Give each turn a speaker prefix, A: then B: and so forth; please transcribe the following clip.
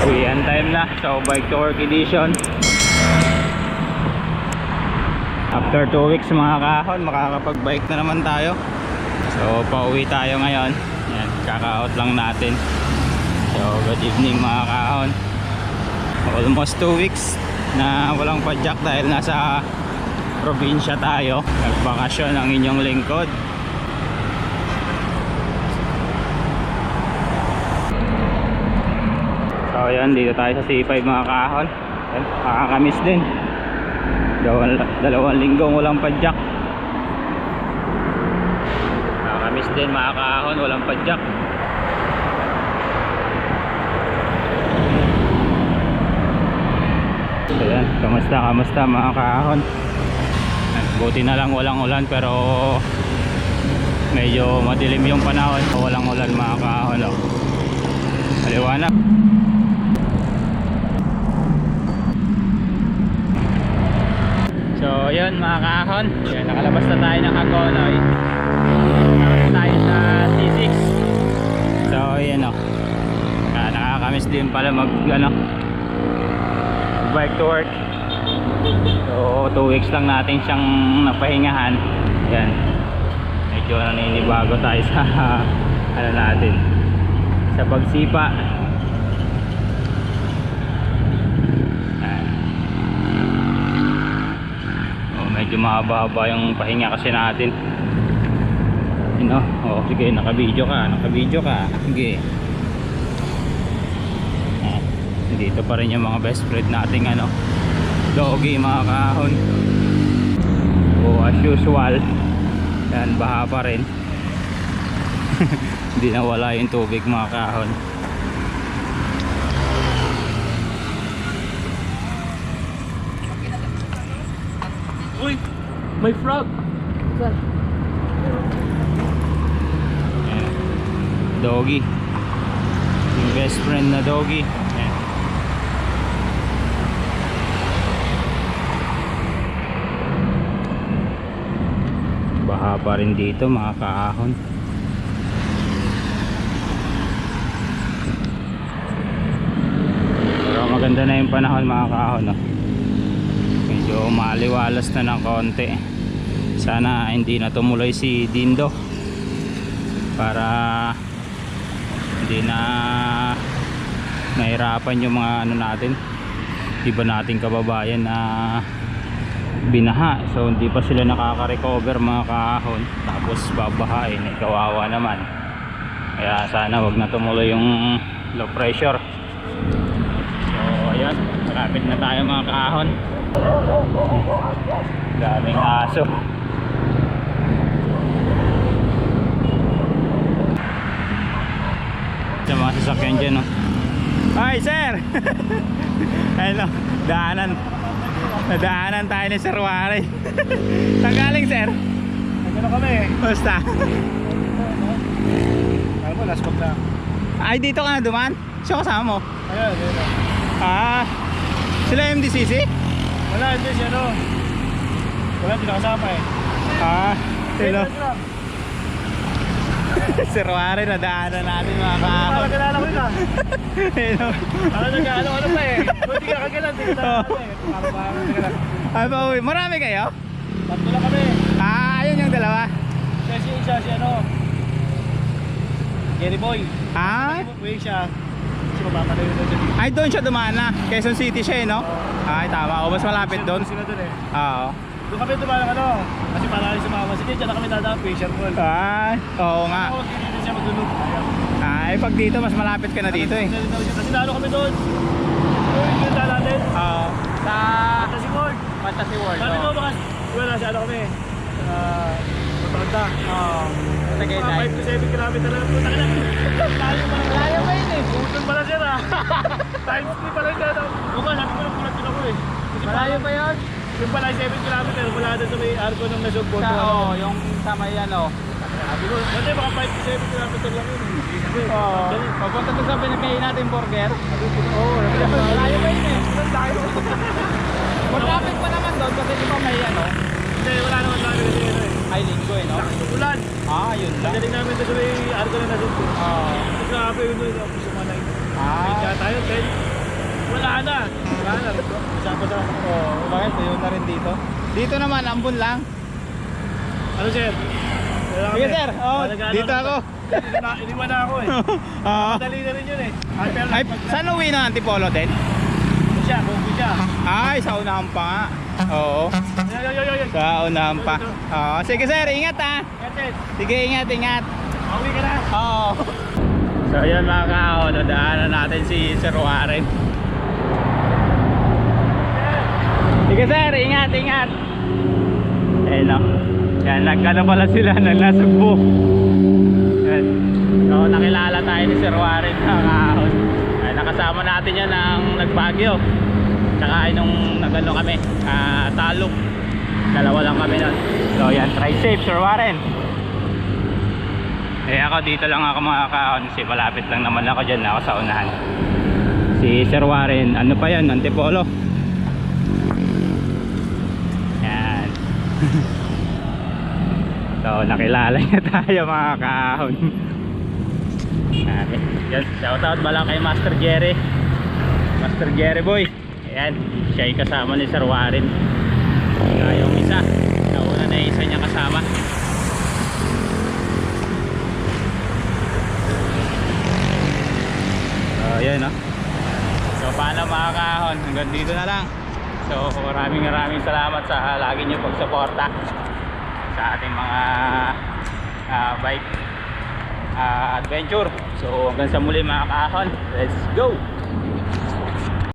A: Uwian time na. So bike to work edition. After 2 weeks mga kahon, makakapag-bike na naman tayo. So pauwi tayo ngayon. Yan, kaka-out lang natin. So good evening mga kahon. Almost 2 weeks na walang padjak dahil nasa probinsya tayo. Nagbakasyon ang inyong lingkod. So yan, dito tayo sa C5 mga kahon. Yan, makakamiss din. Dalawang linggong walang padjak. Makakamiss din mga kahon, walang padjak. So yan, kamusta mga kahon. Buti na lang walang ulan, pero medyo madilim yung panahon. Walang ulan mga kahon, oh. Maliwanag. So yun mga kahon, yan, nakalabas na tayo ng Hagonoy. Nakalabas tayo sa C6. So yan, oh. Nakakamiss din pala mag bike to work. So 2 weeks lang natin siyang napahingahan. Yan, medyo naninibago tayo sa natin, sa pagsipa. Medyo mahaba-haba yung pahinga kasi natin. Oh, sige, naka-video ka. Sige. Dito pa rin yung mga best friend nating doggy mga kahon. As usual, yan, baha pa rin. Hindi nawala yung tubig mga kahon.
B: Uy, may frog. Saan?
A: Doggy. Yung best friend na doggy. Ayan. Baha pa rin dito mga kaahon. Pero maganda na yung panahon mga kaahon, no? Medyo maliwalas na ng konti. Sana hindi na tumuloy si Dindo para hindi na nahirapan yung mga natin, iba nating kababayan na binaha. So hindi pa sila nakaka-recover mga kahon, tapos babahain, kawawa naman. Kaya sana wag na tumuloy yung low pressure. So ayan, malapit na tayo mga kahon. Daming aso. Sa mga sasakyan dyan, no? Ay sir! Ayun, no? Nadaanan tayo ni Sir Wari. Saan galing sir?
B: Nagano kami.
A: Basta.
B: Alam mo, last pag na.
A: Ay, dito ka na duman? Siya kasama mo?
B: Ayun.
A: Ah, sila MDCC?
B: Wala, hindi siya wala, hindi nakasama eh.
A: Ah, sila.
B: Sila.
A: Sir Wari, nadaanan natin mga kahon.
B: Parang kilala ko yun ah.
A: Ayun, no?
B: Parang nag-ano pa eh. Buti ka kagalan, hindi kita parang kagalan.
A: Ay, pauwi. Marami kayo?
B: Tatlo lang kami.
A: Ah, ayun yung dalawa.
B: Siya si Gary Boy.
A: Ah,
B: Uwi siya. Kasi mapapalayo na siya dito.
A: ay doon siya dumaan na. Quezon City siya, no? Ay, tama. O, mas malapit doon.
B: Sila doon eh.
A: Oo.
B: Doon kami dumaan kasi marami si mama. Sige, dyan na kami dadaan, patient call.
A: Ay, oo nga.
B: Ako, hindi siya magdulog. Ayaw.
A: Ay, pag dito, mas malapit ka na dito eh.
B: Kasi naano kami doon. Yung daan natin.
A: Oo. Sa
B: Fantasy World.
A: Fantasy World.
B: Sabi ko
A: Oo.
B: baka, wala siya kami. Matanda.
A: Oo. Sa Tagaytay.
B: 5 to 7 kilometer lang. Puta ka na. Tayo pa.
A: Malayo ba yun eh?
B: Utol pala siya na. Times 3 pala siya. Buka, sabi ko lang pulat din ako eh. Kasi
A: Malayo ba yun?
B: yung pala 7 kilometer mula doon sa may arko ng Nasugbo.
A: Oo, yung sa may ano.
B: Sabi ko, hindi baka 5 to 7 kilometer lang yun.
A: Oo. Papunta to sa pinagkain natin burger.
B: Oo.
A: Malayo ba yun eh? Malapit pa naman doon kasi di ba may ano?
B: Hindi, wala naman kami kasi ano eh.
A: Ay, linggo eh, no?
B: Lakas ng ulan.
A: Ah, yun lang.
B: Magaling namin doon sa may arko ng Nasugbo.
A: Oo.
B: Grabe yun doon. Gusto mo na yun.
A: Ah.
B: Kaya tayo, 10. na. Wala na. Basa-basa.
A: Oh, bakit tuyo na rin dito? Dito naman, ambon lang.
B: Ano sir?
A: Sige sir, oh, dito ako.
B: Iniwan na ako eh.
A: Ah,
B: Madali na rin yun eh. Pero
A: ay, saan uwi ng Antipolo din?
B: siya, kung siya.
A: Ay, sa unahan pa nga. Oo,
B: Yoy.
A: sa unahan pa. Oo, sige sir, ingat ha.
B: Katet,
A: Sige, ingat.
B: pauwi ka na.
A: Oo. So yun mga kaahon, nadaanan natin si Sir Warren. Sige sir, ingat. Ayun o. Yan, nagkano pala sila ng nasugbo. Yan. So nakilala tayo ni Sir Warren mga kaahon. Ay, nakasama natin yan ng nagbagyo. Tsaka nung nagano kami, Talog. Dalawa lang kami nun. So yan, try safe Sir Warren. Eh ako dito lang ako mga kaahon kasi malapit lang naman ako dyan, ako sa unahan. Si Sir Warren, ano pa yan, Antipolo. Yan. So nakilala niya tayo mga kaahon. Yan, shoutout pala kay Master Jerry. Master Jerry boy. Ayan, siya yung kasama ni Sir Warren. Yung isa, nauna na isa niya kasama. Ayan no. So paano mga kahon, hanggang dito na lang. So maraming salamat sa lagi nyo pagsuporta sa ating mga bike adventure. So hanggang sa muli mga kahon, let's go.